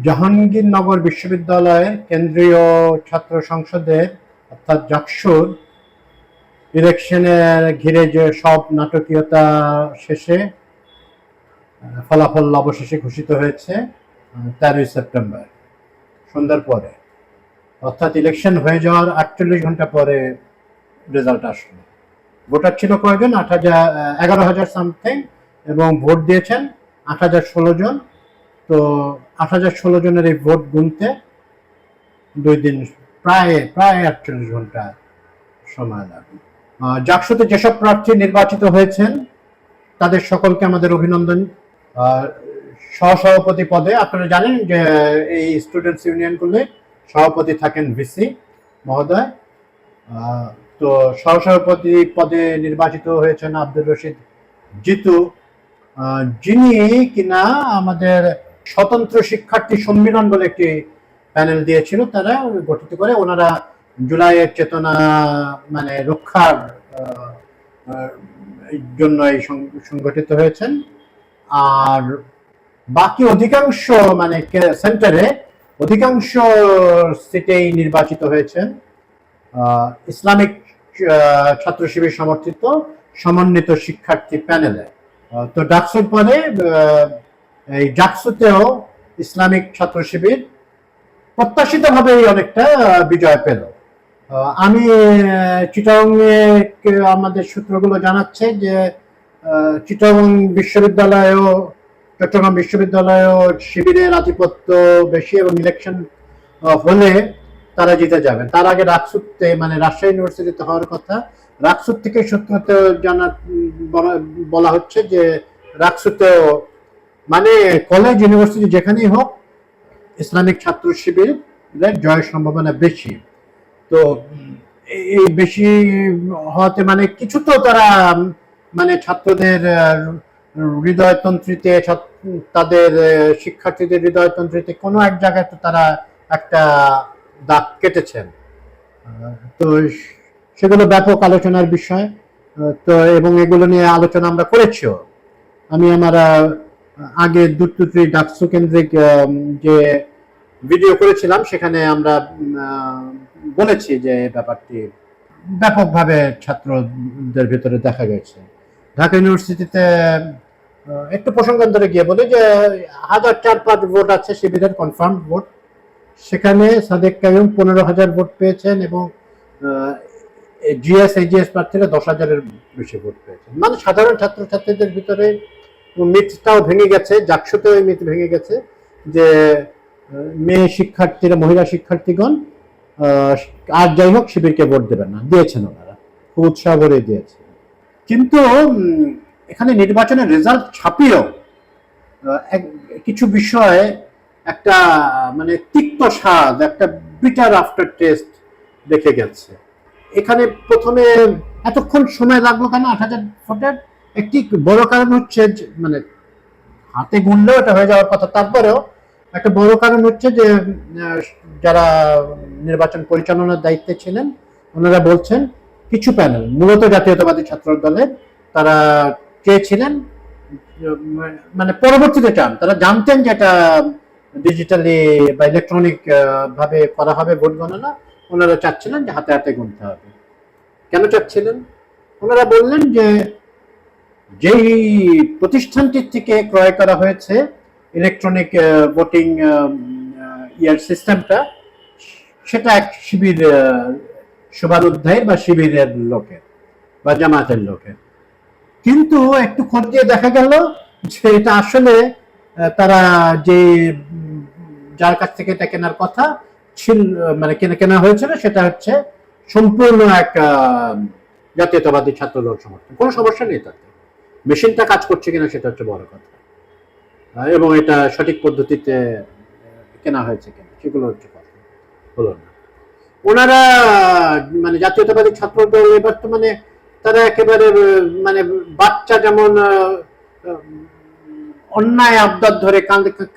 জাহাঙ্গীরনগর বিশ্ববিদ্যালয়ের কেন্দ্রীয় ছাত্র সংসদের অর্থাৎ জাকসুর ইলেকশনের ঘিরে যে সব নাটকীয়তা শেষে ফলাফল অবশেষে ঘোষিত হয়েছে 13ই সেপ্টেম্বর সন্ধ্যার পরে, অর্থাৎ ইলেকশন হয়ে যাওয়ার 48 ঘন্টা পরে রেজাল্ট আসলো। ভোটার ছিল কয়জন? 11,000 সামথিং, এবং ভোট দিয়েছেন 8,016 জন। তো 8,016 জনের এই ভোট গুনতে 2 দিন, প্রায় 48 ঘন্টা সময় লাগবে। জাকসুতে যেসব প্রার্থী নির্বাচিত হয়েছেন তাদের সকলকে আমাদের অভিনন্দন। সহসভাপতি পদে আপনারা জানেন যে এই স্টুডেন্টস ইউনিয়নগুলি সভাপতি থাকেন ভিসি মহোদয়। তো সহসভাপতি পদে নির্বাচিত হয়েছেন আব্দুর রশিদ জিতু, যিনি কিনা আমাদের স্বতন্ত্র শিক্ষার্থী সম্মিলন বলে একটি প্যানেল দিয়েছিল, তারা গঠিত করে ওনারা জুলাইয়ের চেতনা মানে রক্ষার জন্য এই সংগঠিত হয়েছেন। আর বাকি অধিকাংশ মানে সেন্টারে অধিকাংশ সিটেই নির্বাচিত হয়েছেন ইসলামিক ছাত্র শিবির সমর্থিত সমন্বিত শিক্ষার্থী প্যানেলে। তো ডাকসুর পরে এই জাকসুতেও ইসলামিক ছাত্র শিবির প্রত্যাশিতভাবে অনেকটা বিজয় পেল। আমি চিটাগংয়ে আমাদের সূত্রগুলো জানাচ্ছে যে চিটাগং বিশ্ববিদ্যালয়েও চট্টগ্রাম বিশ্ববিদ্যালয়েও শিবিরের আধিপত্য বেশি, এবং ইলেকশন হলে তারা জিতে যাবেন। তার আগে রাকসুতে মানে রাজশাহী ইউনিভার্সিটিতে হওয়ার কথা। রাকসুত থেকে সূত্রতে বলা হচ্ছে যে রাকসুতেও মানে কলেজ ইউনিভার্সিটি যেখানেই হোক ইসলামিক ছাত্র শিবিরের জয়ের সম্ভাবনা বেশি। তো এই বেশি হওয়াতে মানে কিছু তো তারা মানে ছাত্রদের হৃদয়তন্ত্রীতে, তাদের শিক্ষার্থীদের হৃদয়তন্ত্রীতে কোনো এক জায়গায় তো তারা একটা দাগ কেটেছেন। তো সেগুলো ব্যাপক আলোচনার বিষয়। তো এবং এগুলো নিয়ে আলোচনা আমরা করেছিও। আমি আমার আগে দুটি ডাকসু কেন্দ্রিক যে ভিডিও করেছিলাম সেখানে আমরা বলেছি যে ব্যাপারটি ব্যাপকভাবে ছাত্রদের ভিতরে দেখা গেছে। ঢাকা ইউনিভার্সিটিতে একটু প্রসঙ্গান্তরে গিয়ে বলি যে 1,004-5 ভোট আছে শিবিরের কনফার্ম ভোট, সেখানে সাদেক কাইয়ুম 15,000 ভোট পেয়েছেন, এবং জিএস এজিএস প্রার্থীরা 10,000-এর বেশি ভোট পেয়েছেন। মানে সাধারণ ছাত্রছাত্রীদের ভিতরে মিথটাও ভেঙে গেছে, জাকসুতেও এই মিথ ভেঙে গেছে যে মেয়ে শিক্ষার্থীরা, মহিলা শিক্ষার্থীগণ আর যাই হোক শিবিরকে ভোট দেবেন না, দিয়েছেন ওনারা, খুব উৎসাহ করে দিয়েছে। কিন্তু এখানে নির্বাচনের রেজাল্ট ছাপিয়েও কিছু বিষয়ে একটা মানে তিক্ত স্বাদ, একটা বিটার আফটার টেস্ট দেখে গেছে। এখানে প্রথমে এতক্ষণ সময় লাগলো কেন 8,000 ভোটের? একটি বড় কারণ হচ্ছে মানে হাতে গুনলেও এটা হয়ে যাওয়ার কথা, তারপরেও একটা বড় কারণ হচ্ছে যে যারা নির্বাচন পরিচালনার দায়িত্বে ছিলেন ওনারা বলছেন কিছু প্যানেল, মূলত জাতীয়তাবাদী ছাত্র দলের, তারা চেয়েছিলেন মানে পরবর্তীতে চান, তারা জানতেন যে এটা ডিজিটালি বা ইলেকট্রনিক ভাবে করা হবে ভোট গণনা, ওনারা চাচ্ছিলেন যে হাতে হাতে গুনতে হবে। কেন চাচ্ছিলেন? ওনারা বললেন যে যেই প্রতিষ্ঠানটির থেকে ক্রয় করা হয়েছে ইলেকট্রনিক ভোটিং ইয়ার সিস্টেমটা, সেটা এক শিবির শুভানুধ্যায়ী বা শিবিরের লোকের বা জামাতের লোকের। কিন্তু একটু খোঁজ দিয়ে দেখা গেল যে এটা আসলে তারা যে যার কাছ থেকে এটা কেনার কথা ছিল মানে কেনা হয়েছিল সেটা হচ্ছে সম্পূর্ণ এক জাতীয়তাবাদী ছাত্র দল সমর্থন। কোনো সমস্যা নেই তাতে, মেশিনটা কাজ করছে কিনা সেটা হচ্ছে বড় কথা, এবং এটা সঠিক পদ্ধতিতে কেনা হয়েছে কিনা সেগুলো হচ্ছে কথা হলো না। ওনারা মানে জাতীয়তাবাদী ছাত্র দল এবার তো মানে তারা একেবারে মানে বাচ্চা যেমন অন্যায় আবদার ধরে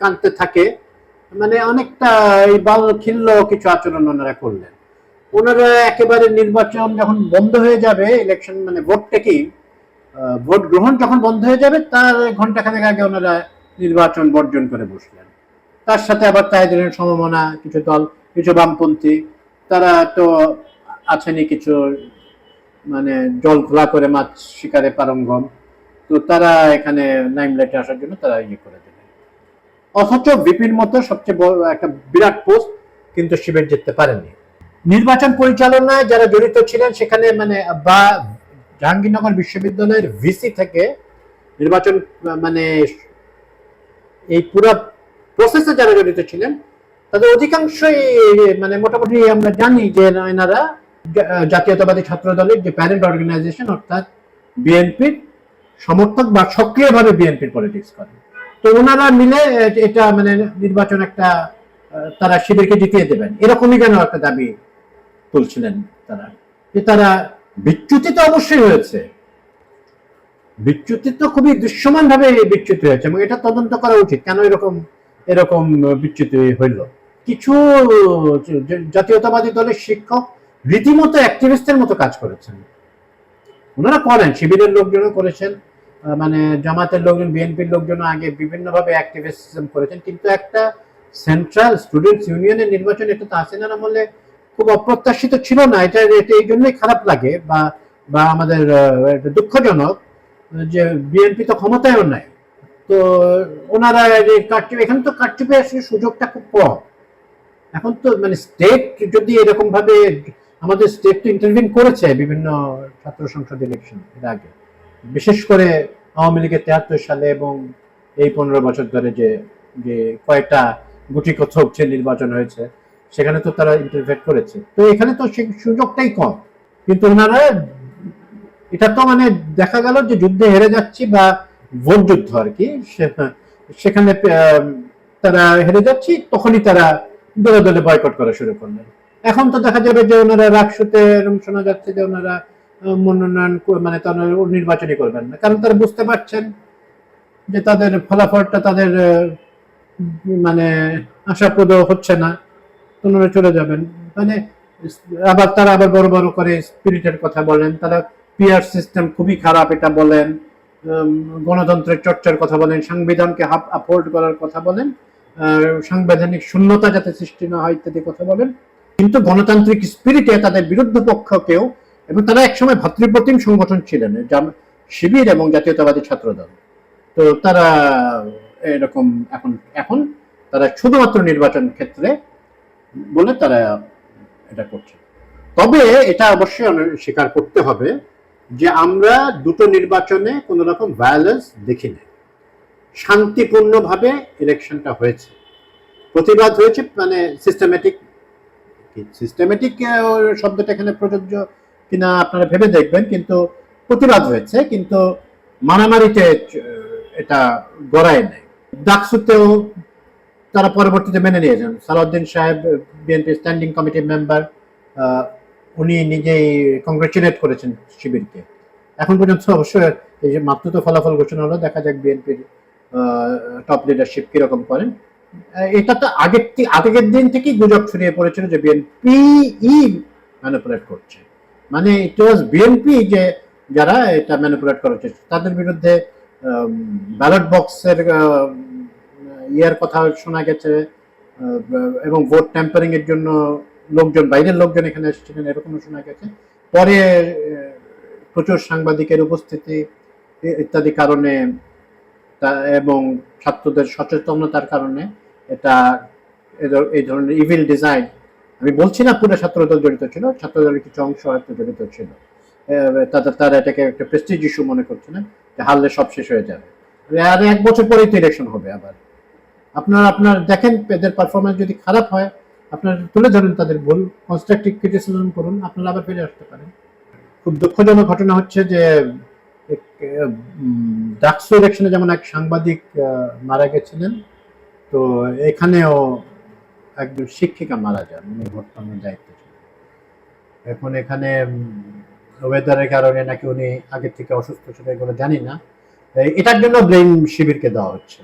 কাঁদতে থাকে, মানে অনেকটা এই খিল্ল কিছু আচরণ ওনারা করলেন। ওনারা একেবারে নির্বাচন যখন বন্ধ হয়ে যাবে, ইলেকশন মানে ভোট টেকিং, ভোট গ্রহণ যখন বন্ধ হয়ে যাবে তার ঘন্টাখানেক আগে ওনারা নির্বাচন বর্জন করে বসলেন। তার সাথে আবার তাহিদের সমমনা কিছু দল, কিছু বামপন্থী, তারা তো আছেনই কিছু, মানে জল ঘোলা করে মাছ শিকারে পারঙ্গম, তো তারা এখানে লাইমলাইটে আসার জন্য তারা ইয়ে করে দেবে। অথচ বিপির মতো সবচেয়ে বড় একটা বিরাট পোস্ট কিন্তু শিবির জিততে পারেনি। নির্বাচন পরিচালনায় যারা জড়িত ছিলেন সেখানে মানে বা জাহাঙ্গীরনগর বিশ্ববিদ্যালয়ের ভিসি থেকে নির্বাচন মানে এই পুরো প্রসেসে যারা জড়িত ছিলেন তাদের অধিকাংশই মানে মোটামুটি আমরা জানি যে এনারা জাতীয়তাবাদী ছাত্র দলের যে প্যারেন্ট অর্গানাইজেশন অর্থাৎ বিএনপির সমর্থক বা সক্রিয়ভাবে বিএনপির পলিটিক্স করেন। তো ওনারা মিলে এটা মানে নির্বাচন একটা তারা শিবিরকে জিতিয়ে দেবেন এরকমই যেন একটা দাবি তুলছিলেন তারা। যে তারা বিচ্যুতি তো অবশ্যই হয়েছে, বিচ্যুতি তো খুবই দৃশ্যমান ভাবে বিচ্যুতি হয়েছে এবং এটা তদন্ত করা উচিত কেন এরকম এরকম বিচ্যুতি হইল। কিছু জাতীয়তাবাদী দলের শিক্ষক রীতিমতো অ্যাক্টিভিস্টের মতো কাজ করেছেন, ওনারা করেন, শিবিরের লোকজনও করেছেন, মানে জামাতের লোকজন, বিএনপির লোকজন আগে বিভিন্নভাবে অ্যাক্টিভিজম করেছেন, কিন্তু একটা সেন্ট্রাল স্টুডেন্টস ইউনিয়নের নির্বাচন এটা তো হাসিনার আমলে খুব অপ্রত্যাশিত ছিল না। এটা এই জন্যই খারাপ লাগে বা বা আমাদের দুঃখজনক যে বিএনপি তো ক্ষমতায়ও নাই, তো ওনারা এখানে তো কারচুপি আসার সুযোগটা খুব কম। এখন তো মানে স্টেট যদি এরকম ভাবে, আমাদের স্টেট তো ইন্টারভিন করেছে বিভিন্ন ছাত্র সংসদ ইলেকশন এর আগে, বিশেষ করে আওয়ামী লীগের 73 সালে এবং এই 15 বছর ধরে যে যে কয়েকটা গুটি কথক যে নির্বাচন হয়েছে সেখানে তো তারা ইন্টারভেট করেছে, তো এখানে তো সেই সুযোগটাই কম। কিন্তু ওনারা এটা তো মানে দেখা গেল যে যুদ্ধে হেরে যাচ্ছি বা ভোট যুদ্ধ আর কি, সেখানে তারা হেরে যাচ্ছি তখনই তারা দলে দলে বয়কট করা শুরু করলেন। এখন তো দেখা যাবে যে ওনারা রাকসুতে এরকম শোনা যাচ্ছে যে ওনারা মনোনয়ন মানে তারা নির্বাচনই করবেন না, কারণ তারা বুঝতে পারছেন যে তাদের ফলাফলটা তাদের মানে আশাপ্রদ হচ্ছে না, ওনারা চলে যাবেন। মানে আবার তারা আবার বড় বড় করে স্পিরিটের কথা বলেন, তারা পিআর সিস্টেম খুবই খারাপ এটা বলেন, গণতন্ত্রের চর্চার কথা বলেন, সংবিধানকে আপহোল্ড করার কথা বলেন, সাংবিধানিক শূন্যতা যাতে সৃষ্টি না হয় ইত্যাদি কথা বলেন, কিন্তু গণতান্ত্রিক স্পিরিটে তাদের বিরুদ্ধ পক্ষকেও, এবং তারা একসময় ভাতৃপ্রতিম সংগঠন ছিলেন শিবির এবং জাতীয়তাবাদী ছাত্রদল, তো তারা এরকম এখন এখন তারা শুধুমাত্র নির্বাচন ক্ষেত্রে বলে তারা এটা করছে। তবে এটা অবশ্যই স্বীকার করতে হবে যে আমরা দুটো নির্বাচনে কোন রকম ভায়োলেন্স দেখি না, শান্তিপূর্ণভাবে ইলেকশনটা হয়েছে, প্রতিবাদ হয়েছে, মানে সিস্টেমেটিক শব্দটা এখানে প্রযোজ্য কিনা আপনারা ভেবে দেখবেন, কিন্তু প্রতিবাদ হয়েছে, কিন্তু মারামারিতে এটা গড়ায় নাই। ডাকসুতেও তারা পরবর্তীতে মেনে নিয়েছেন, সালাউদ্দিন সাহেব বিএনপি স্ট্যান্ডিং কমিটির মেম্বার, উনি নিজেই কংগ্রেচুলেট করেছেন শিবিরকে। এখন পর্যন্ত অবশ্যই এই যে মাত্র তো ফলাফল ঘোষণা হলো, দেখা যাক বিএনপির টপ লিডারশিপ কিরকম করেন। এটা তো আগের দিন থেকেই গুজব ছড়িয়ে পড়েছিল যে বিএনপি ম্যানিপুলেট করছে, মানে ইট ওয়াজ বিএনপি যে যারা এটা ম্যানিপুলেট করার চেষ্টা, তাদের বিরুদ্ধে ব্যালট বক্সের ইয়ার কথা শোনা গেছে এবং ভোট ট্যাম্পারিং এর জন্য লোকজন, বাইরের লোকজন এখানে এসেছিলেন এরকমও শোনা গেছে। পরে প্রচুর সাংবাদিকের উপস্থিতি ইত্যাদি কারণে এবং ছাত্রদের সচেতনতার কারণে এটা এই ধরনের ইভিল ডিজাইন, আমি বলছি না পুরো ছাত্রদল জড়িত ছিল, ছাত্রদলের কিছু অংশ হয়তো জড়িত ছিল, তারা এটাকে একটা প্রেস্টিজ ইস্যু মনে করছিলেন যে হারলে সব শেষ হয়ে যাবে, আর 1 বছর পরেই তো ইলেকশন হবে আবার। আপনার দেখেন এদের পারফরমেন্স যদি খারাপ হয় আপনার তুলে ধরেন তাদের ভুল, কনস্ট্রাকটিভ ক্রিটিসিজম করুন, আপনারা আবার ফিরে আসতে পারেন। খুব দুঃখজনক ঘটনা হচ্ছে যে ডাকসু ইলেকশনে যেমন এক সাংবাদিক মারা গেছিলেন, তো এখানেও একজন শিক্ষিকা মারা যান, উনি ভোটদানের দায়িত্ব ছিলেন। এখন এখানে ওয়েদারের কারণে নাকি উনি আগে থেকে অসুস্থ ছিল, এগুলো জানি না, এটার জন্য ব্লেম শিবিরকে দেওয়া হচ্ছে।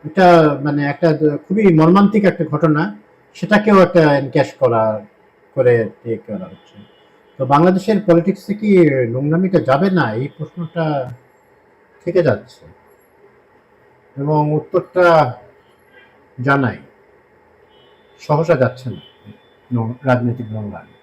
এটা মানে একটা খুবই মর্মান্তিক একটা ঘটনা, সেটাকেও একটা এনক্যাশ করে করা হচ্ছে। তো বাংলাদেশের পলিটিক্সে কি নোংরামিটা যাবে না, এই প্রশ্নটা থেকে যাচ্ছে এবং উত্তরটা জানাই। সহসা যাচ্ছে না রাজনৈতিক নোংরামি।